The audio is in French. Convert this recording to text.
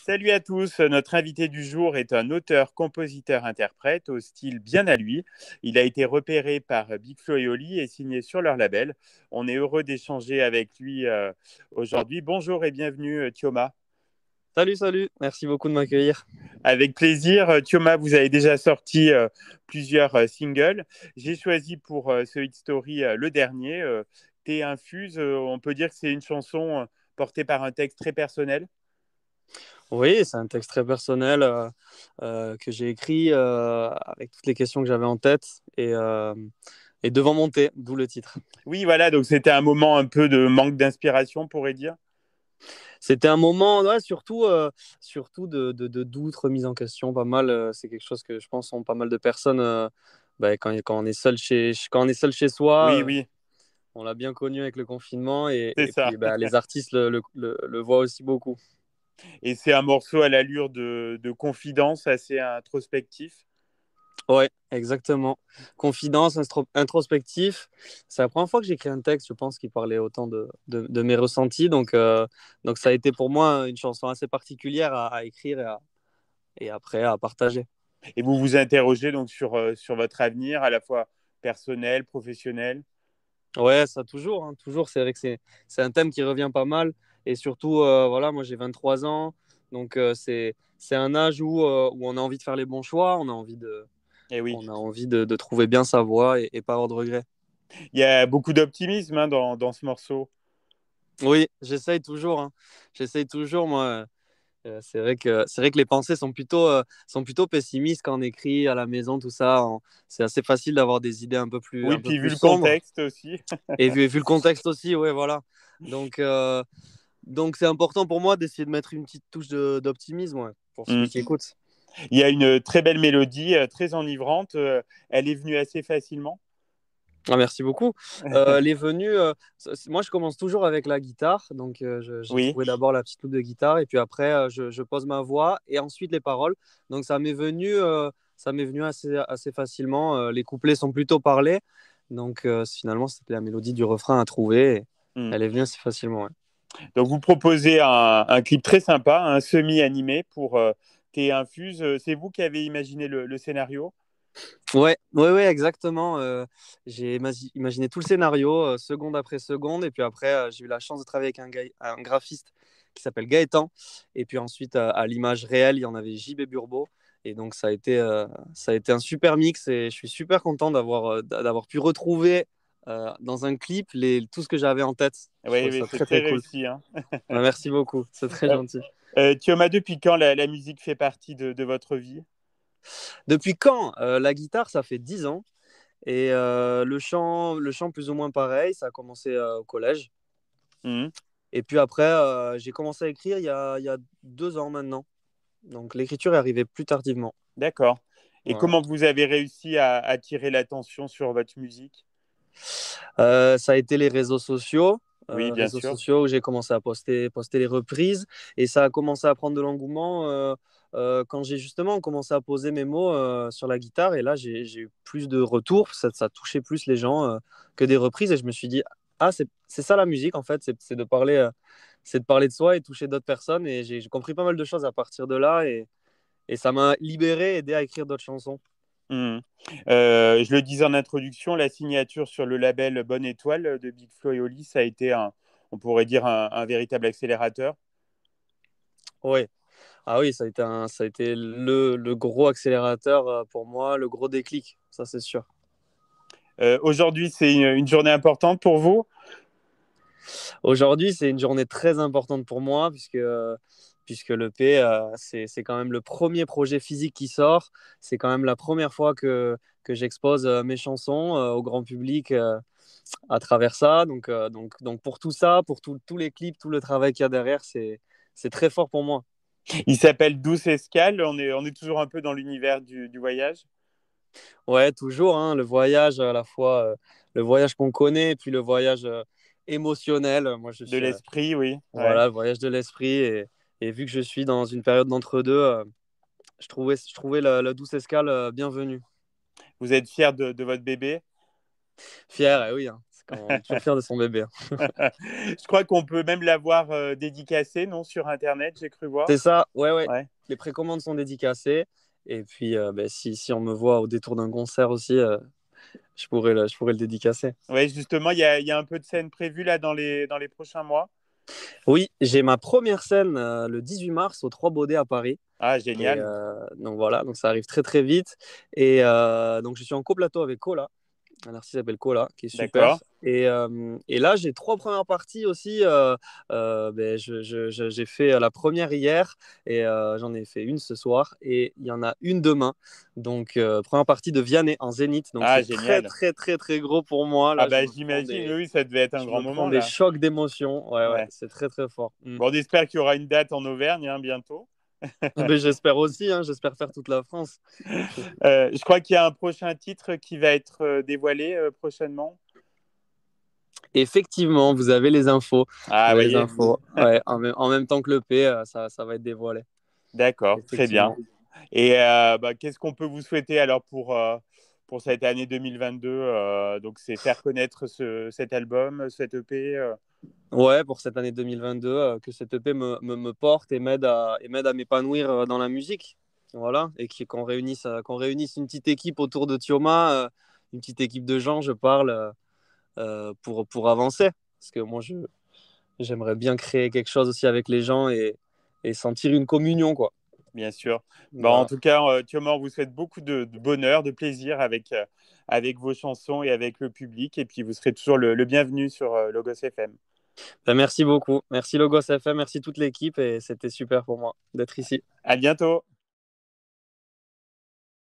Salut à tous, notre invité du jour est un auteur, compositeur, interprète au style bien à lui. Il a été repéré par Big Flo et Oli et signé sur leur label. On est heureux d'échanger avec lui aujourd'hui. Bonjour et bienvenue Thioma. Salut, salut, merci beaucoup de m'accueillir. Avec plaisir. Thioma, vous avez déjà sorti plusieurs singles. J'ai choisi pour ce Hit Story le dernier, Thé Infuse. On peut dire que c'est une chanson portée par un texte très personnel. Oui, c'est un texte très personnel que j'ai écrit avec toutes les questions que j'avais en tête et devant mon thé, d'où le titre. Oui, voilà, donc c'était un moment un peu de manque d'inspiration, on pourrait dire. C'était un moment, ouais, surtout de doute, remise en question, pas mal. C'est quelque chose que je pense ont pas mal de personnes quand on est quand on est seul chez soi. Oui, oui, On l'a bien connu avec le confinement c'est et ça. puis les artistes le voient aussi beaucoup. Et c'est un morceau à l'allure de confidence assez introspectif. Ouais, exactement. Confidence, introspectif. C'est la première fois que j'écris un texte, je pense, qui parlait autant de mes ressentis. Donc, ça a été pour moi une chanson assez particulière à écrire et après à partager. Et vous vous interrogez donc sur votre avenir, à la fois personnel, professionnel. Ouais, ça toujours, hein, toujours. C'est vrai que c'est un thème qui revient pas mal. Et surtout, voilà, moi j'ai 23 ans. Donc, c'est un âge où on a envie de faire les bons choix, Et oui, on a envie de trouver bien sa voie et pas avoir de regrets. il y a beaucoup d'optimisme hein, dans ce morceau. Oui, j'essaye toujours, hein. J'essaye toujours, moi. C'est vrai que les pensées sont plutôt pessimistes quand on écrit à la maison, tout ça. C'est assez facile d'avoir des idées Oui, un peu puis vu plus le sombres. contexte aussi. Et vu le contexte aussi, ouais, voilà. Donc, euh, donc c'est important pour moi d'essayer de mettre une petite touche d'optimisme, ouais, pour celui qui Mm. écoute. Il y a une très belle mélodie, très enivrante. Elle est venue assez facilement. Ah, merci beaucoup. Les venues, moi je commence toujours avec la guitare, donc j'ai Oui. trouvé d'abord la petite loupe de guitare et puis après je pose ma voix et ensuite les paroles. Donc ça m'est venu assez facilement. Les couplets sont plutôt parlés, donc finalement c'était la mélodie du refrain à trouver. Et Mm. elle est venue assez facilement. Ouais. Donc, vous proposez un clip très sympa, un semi-animé pour Thé Infuse. C'est vous qui avez imaginé le scénario? Ouais, ouais, ouais, exactement. J'ai imaginé tout le scénario, seconde après seconde, et puis après, j'ai eu la chance de travailler avec un graphiste qui s'appelle Gaëtan. Et puis ensuite, à l'image réelle, il y en avait JB Burbo. Et donc, ça a été un super mix, et je suis super content d'avoir pu retrouver dans un clip tout ce que j'avais en tête. Je Oui, trouve oui, ça c'est très, très très cool. réussi, hein. Ouais, merci beaucoup, c'est très Euh, gentil. Thioma, depuis quand la musique fait partie de votre vie? Depuis quand la guitare, ça fait 10 ans. Et le chant plus ou moins pareil, ça a commencé au collège. Mhm. Et puis après, j'ai commencé à écrire il y a 2 ans maintenant. Donc l'écriture est arrivée plus tardivement. D'accord. Et Voilà. comment vous avez réussi à attirer l'attention sur votre musique? Ça a été les Oui, bien réseaux sûr. sociaux où j'ai commencé à poster les reprises. Et ça a commencé à prendre de l'engouement quand j'ai justement commencé à poser mes mots sur la guitare. Et là, j'ai eu plus de retours. Ça touchait plus les gens que des reprises. Et je me suis dit, ah, c'est ça la musique en fait, c'est de parler de soi et toucher d'autres personnes. Et j'ai compris pas mal de choses à partir de là. Et ça m'a libéré, aidé à écrire d'autres chansons. Mhm. Je le disais en introduction, la signature sur le label Bonne Étoile de Big Flo et Oli, ça a été on pourrait dire un véritable accélérateur. Ouais. Ah oui, ça a été le gros accélérateur pour moi, le gros déclic, ça c'est sûr. Aujourd'hui, c'est une journée importante pour vous? Aujourd'hui, c'est une journée très importante pour moi puisque l'EP, c'est quand même le premier projet physique qui sort. C'est quand même la première fois que j'expose mes chansons au grand public à travers ça. Donc pour tout ça, pour tous les clips, tout le travail qu'il y a derrière, c'est très fort pour moi. Il s'appelle Douce Escale. On est toujours un peu dans l'univers du voyage. Ouais, toujours, hein, le voyage à la fois, le voyage qu'on connaît, et puis le voyage émotionnel. Moi, De l'esprit, oui. Ouais. voilà, le voyage de l'esprit. Et vu que je suis dans une période d'entre-deux, je trouvais la douce escale bienvenue. Vous êtes fier de votre bébé? Fier, oui, hein. On est toujours fier de son bébé, hein. Je crois qu'on peut même l'avoir dédicacé, non, sur Internet, j'ai cru voir. C'est ça, ouais, ouais. Ouais. Les précommandes sont dédicacées. Et puis, si on me voit au détour d'un concert aussi, je pourrais le dédicacer. Ouais, justement, il y a un peu de scènes prévues là dans les prochains mois. Oui, j'ai ma première scène le 18 mars au Trois Baudets à Paris. Ah, Et génial. donc voilà, donc ça arrive très très vite. Et donc je suis en coplateau avec Kola, un artiste qui s'appelle Kola, qui est D'accord. super. Et là, j'ai trois premières parties aussi. J'ai fait la première hier et j'en ai fait une ce soir. Et il y en a une demain. Donc, première partie de Vianney en Zénith. Donc, Ah, c'est très, génial. très, très, très gros pour moi. Ah Là, bah j'imagine, oui, ça devait être un je grand me prends moment des là. chocs d'émotion. Ouais, ouais, Ouais. c'est très, très fort. Mm. Bon, on espère qu'il y aura une date en Auvergne hein, bientôt. Ben, j'espère aussi, hein, j'espère faire toute la France. Je crois qu'il y a un prochain titre qui va être dévoilé prochainement. Effectivement, vous avez les infos. Ah, Vous avez les voyez. infos. Ouais, en même temps que le P, ça va être dévoilé. D'accord, très bien. Effectivement. Et bah, qu'est-ce qu'on peut vous souhaiter alors pour cette année 2022 donc, c'est faire connaître cet album, cet EP. Ouais, pour cette année 2022, que cette EP me porte et m'aide à m'épanouir dans la musique. Voilà. Et qu'on réunisse une petite équipe autour de Thioma, une petite équipe de gens, je parle, pour avancer. Parce que moi, j'aimerais bien créer quelque chose aussi avec les gens et sentir une communion, quoi. Bien sûr. Bon, en Voilà. tout cas, Thioma, on vous souhaite beaucoup de bonheur, de plaisir avec vos chansons et avec le public. Et puis, vous serez toujours le bienvenu sur Logos FM. Ben, merci beaucoup. Merci Logos FM, merci toute l'équipe et c'était super pour moi d'être ici. À bientôt.